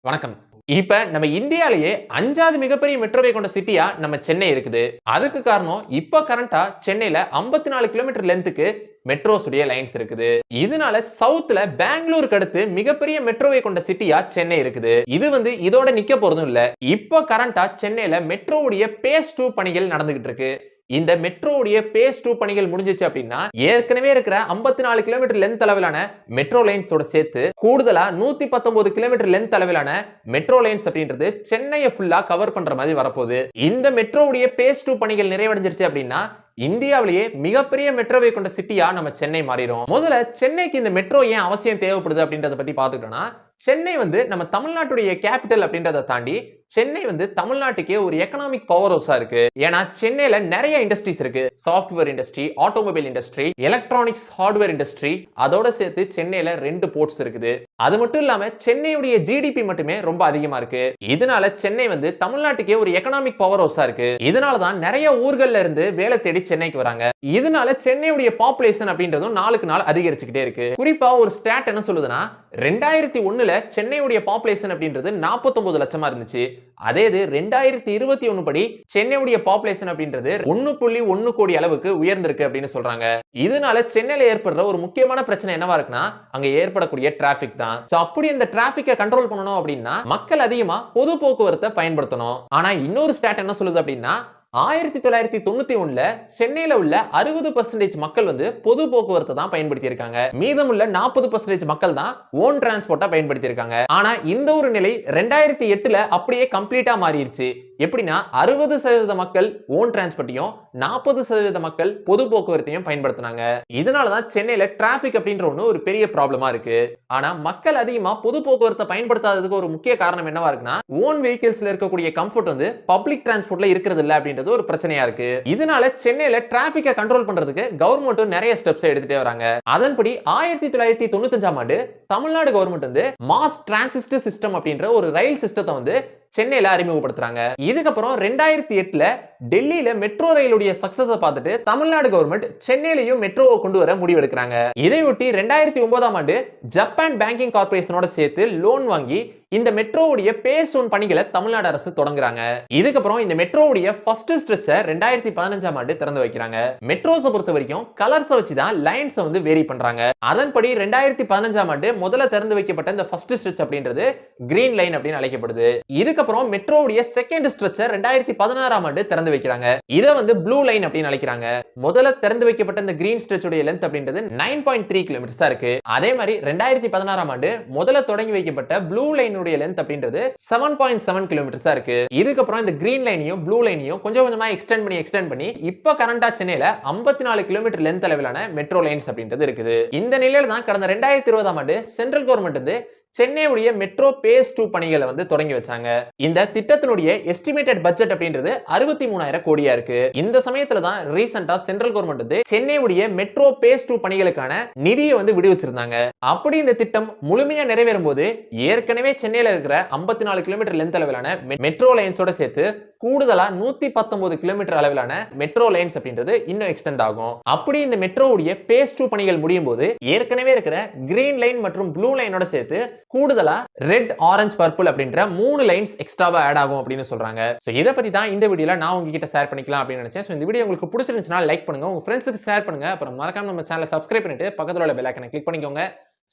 வணக்கம். இப்ப நம்ம இந்தியாலயே 5வது மிகப்பெரிய மெட்ரோவை கொண்ட சிட்டியா நம்ம சென்னை இருக்குது. அதுக்கு காரணம் இப்ப கரண்டா சென்னையில 54 கிலோமீட்டர் லென்த்துக்கு மெட்ரோஸ் உடைய லைன்ஸ் இருக்குது. இதனால சவுத்ல பெங்களூருக்கு அடுத்து மிகப்பெரிய மெட்ரோவை கொண்ட சிட்டியா சென்னை இருக்குது. இது இதோட நிக்க போறதும் இல்ல. இப்ப கரண்டா சென்னையில மெட்ரோவுடைய பேஸ் 2 பணிகள் நடந்துகிட்டு இருக்கு. இந்த மெட்ரோவுடைய பேஸ் 2 பணிகள் முடிஞ்சிச்சு அப்படின்னா ஏற்கனவே இருக்கிற 54 கிலோமீட்டர் லென்த் அளவிலான மெட்ரோ லைன்ஸோட சேர்த்து கூடுதலா 119 கிலோமீட்டர் லென்த் அளவிலான மெட்ரோ லைன்ஸ் அப்படின்றது சென்னையை ஃபுல்லா கவர் பண்ற மாதிரி வரப்போகுது. இந்த மெட்ரோவுடைய பேஸ் 2 பணிகள் நிறைவடைஞ்சிருச்சு அப்படின்னா இந்தியாவிலேயே மிகப்பெரிய மெட்ரோவை கொண்ட சிட்டியா நம்ம சென்னை மாறிடும். முதல்ல சென்னைக்கு இந்த மெட்ரோ ஏன் அவசியம் தேவைப்படுது அப்படின்றத பத்தி பாத்துக்கிட்டோம்னா, சென்னை நம்ம தமிழ்நாட்டுடைய கேபிட்டல் அப்படின்றத தாண்டி சென்னை தமிழ்நாட்டுக்கே ஒரு எக்கனாமிக் பவர் ஹவுஸா இருக்கு. ஏன்னா சென்னையில நிறைய இண்டஸ்ட்ரீஸ் இருக்கு. Software industry, automobile industry, electronics hardware industry, அதோட சேர்த்து சென்னையில 2 போர்ட்ஸ் இருக்குது. அது மட்டும் இல்லாம சென்னையுடைய ஜிடிபி மட்டுமே ரொம்ப அதிகமா இருக்கு. இதனால சென்னை தமிழ்நாட்டுக்கே ஒரு எக்கனாமிக் பவர் ஹவுஸா இருக்கு. இதனாலதான் நிறைய ஊர்கள்ல இருந்து வேலை தேடி சென்னைக்கு வராங்க. இதனால சென்னையுடைய பாப்புலேஷன் அப்படின்றதும் நாளுக்கு நாள் அதிகரிச்சுக்கிட்டே இருக்கு. குறிப்பா ஒரு ஸ்டாட் என்ன சொல்லுதுன்னா, 2001ல சென்னையுடைய பாப்புலேஷன் அப்படின்றது 49 லட்சமா இருந்துச்சு. அதே இது 2021 படி சென்னையுடைய பாப்புலேஷன் அப்படின்றது 1.1 கோடி அளவுக்கு உயர்ந்திருக்கு அப்படின்னு சொல்றாங்க. இதனால சென்னையில ஏற்படுற ஒரு முக்கியமான பிரச்சனை என்னவா இருக்குன்னா, அங்க ஏற்படக்கூடிய டிராபிக் தான். அப்படி இந்த டிராபிக்கை கண்ட்ரோல் பண்ணணும் அப்படின்னா மக்கள் அதிகமா பொது போக்குவரத்தை பயன்படுத்தணும். ஆனா இன்னொரு ஸ்டாட் என்ன சொல்லுது அப்படின்னா, 1991ல சென்னையில உள்ள 60% மக்கள் பொது போக்குவரத்தை தான் பயன்படுத்தி இருக்காங்க. மீதமுள்ள 40% மக்கள் தான் ஓன் டிரான்ஸ்போர்ட்டா பயன்படுத்தி இருக்காங்க. ஆனா இந்த ஒரு நிலை 2008ல அப்படியே கம்ப்ளீட்டா மாறிடுச்சு. எப்படின்னா 60% மக்கள் ஓன் டிரான்ஸ்போர்ட்டையும் 40% மக்கள் பொது போக்குவரத்தையும் பயன்படுத்தினாங்க. இதனாலதான் சென்னையில டிராபிக் அப்படின்ற ஒண்ணு ஒரு பெரிய ப்ராப்ளமா இருக்கு. ஆனா மக்கள் அதிகமா பொது போக்குவரத்தை பயன்படுத்தாததுக்கு ஒரு முக்கிய காரணம் என்னவா இருக்குன்னா, ஓன் வெஹிக்கிள்ஸ்ல இருக்கக்கூடிய கம்ஃபர்ட் பப்ளிக் டிரான்ஸ்போர்ட்ல இருக்கிறது இல்ல அப்படின்றது ஒரு பிரச்சனையா இருக்கு. இதனால சென்னையில டிராபிக்கை கண்ட்ரோல் பண்றதுக்கு கவர்மெண்ட் நிறைய ஸ்டெப்ஸ் எடுத்துட்டே வராங்க. அதன்படி 1995ஆம் ஆண்டு தமிழ்நாடு கவர்மெண்ட் மாஸ் டிரான்சிஸ்ட் சிஸ்டம் அப்படின்ற ஒரு ரயில் சிஸ்டத்தை சென்னையில அறிமுகப்படுத்துறாங்க. இதுக்கப்புறம் 2008ல டெல்லியில மெட்ரோ ரயிலுடைய சக்சஸ் பார்த்துட்டு தமிழ்நாடு கவர்மெண்ட் சென்னையிலையும் மெட்ரோவை கொண்டு வர முடிவெடுக்கிறாங்க. இதையொட்டி 2009ஆம் ஆண்டு ஜப்பான் பேங்கிங் கார்பரேஷனோட சேர்த்து லோன் வாங்கி இந்த மெட்ரோவுடைய பேஸ் 1 பணிகளை தமிழ்நாடு அரசு தொடங்குறாங்க. இதுக்கப்புறம் இந்த மெட்ரோவுடைய ஃபர்ஸ்ட் ஸ்ட்ரெச்சை 2015ஆம் ஆண்டு திறந்து வைக்கிறாங்க. மெட்ரோஸை பொறுத்த வரைக்கும் கலர்ஸை வச்சு தான் லைன்ஸ் வேரி பண்றாங்க. அதன்படி 2015ஆம் ஆண்டு முதல்ல திறந்து வைக்கப்பட்ட இந்த ஃபர்ஸ்ட் ஸ்ட்ரெச் அப்படின்றது கிரீன் லைன் அப்படின்னு அழைக்கப்படுது. இதுக்கப்புறம் மெட்ரோவுடைய செகண்ட் ஸ்ட்ரெச்சை 2016ஆம் ஆண்டு திறந்து வைக்கிறாங்க. இதை ப்ளூ லைன் அப்படின்னு அழைக்கிறாங்க. முதல்ல திறந்து வைக்கப்பட்ட இந்த கிரீன் ஸ்ட்ரெச் உடைய லென்த் அப்படின்றது 9.3 கிலோமீட்டர்ஸா இருக்கு. அதே மாதிரி 2016ஆம் ஆண்டு முதல்ல தொடங்கி வைக்கப்பட்ட ப்ளூ லைன் லென்த் அப்படின்றது 7.7 கிலோமீட்டர்ஸா இருக்கு. இதுக்கப்புறம் இந்த கிரீன் லைனையும் ப்ளூ லைனையும் கொஞ்சம் கொஞ்சமா எக்ஸ்டெண்ட் பண்ணி இப்ப கரண்டா சென்னையில 54 கிலோமீட்டர் லென்த் அளவிலான மெட்ரோ லைன்ஸ் அப்படின்றது இருக்குது. இந்த நிலையில தான் கடந்த 2020ஆம் ஆண்டு சென்ட்ரல் கவர்மெண்ட் சென்னையுடைய மெட்ரோ பேஸ் 2 பணிகளை தொடங்கி வச்சாங்க. இந்த திட்டத்தினுடைய எஸ்டிமேட்டட் பட்ஜெட் அப்படின்றது 63,000 கோடியா இருக்கு. இந்த சமயத்துல தான் ரீசெண்டா சென்ட்ரல் கவர்மெண்ட் சென்னையுடைய மெட்ரோ பேஸ் 2 பணிகளுக்கான நிதியை விடுவிச்சிருந்தாங்க. அப்படி இந்த திட்டம் முழுமையா நிறைவேறும் போது ஏற்கனவே சென்னையில இருக்கிற 54 கிலோமீட்டர் லென்த் அளவிலான மெட்ரோ லைன்ஸோட சேர்த்து கூடுதலா 119 கிலோமீட்டர் அளவிலான மெட்ரோ லைன்ஸ் அப்படின்றது இன்னும் எக்ஸ்டெண்ட் ஆகும். அப்படி இந்த மெட்ரோவுடைய பேஸ் 2 பணிகள் முடியும் போது ஏற்கனவே இருக்கிற கிரீன் லைன் மற்றும் ப்ளூ லைனோட சேர்த்து கூடுதலா ரெட், ஆரஞ்சு, பர்பிள் அப்படின்ற 3 லைன்ஸ் எக்ஸ்ட்ராவா ஆட் ஆகும் அப்படின்னு சொல்றாங்க. சோ இத பத்தி தான் இந்த வீடியோல நான் உங்ககிட்ட ஷேர் பண்ணிக்கலாம் அப்படின்னு நினைச்சேன். சோ இந்த வீடியோ உங்களுக்கு பிடிச்சிருந்துச்சுனா லைக் பண்ணுங்க, உங்க ஃப்ரெண்ட்ஸ்க்கு ஷேர் பண்ணுங்க, அப்புறம் மறக்காம நம்ம சேனலை சப்ஸ்கிரைப் பண்ணிட்டு பக்கத்துல உள்ள பெல் ஐகானை கிளிக் பண்ணிக்கோங்க.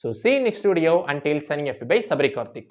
So see you next video. Until signing off by Sabri Karthik.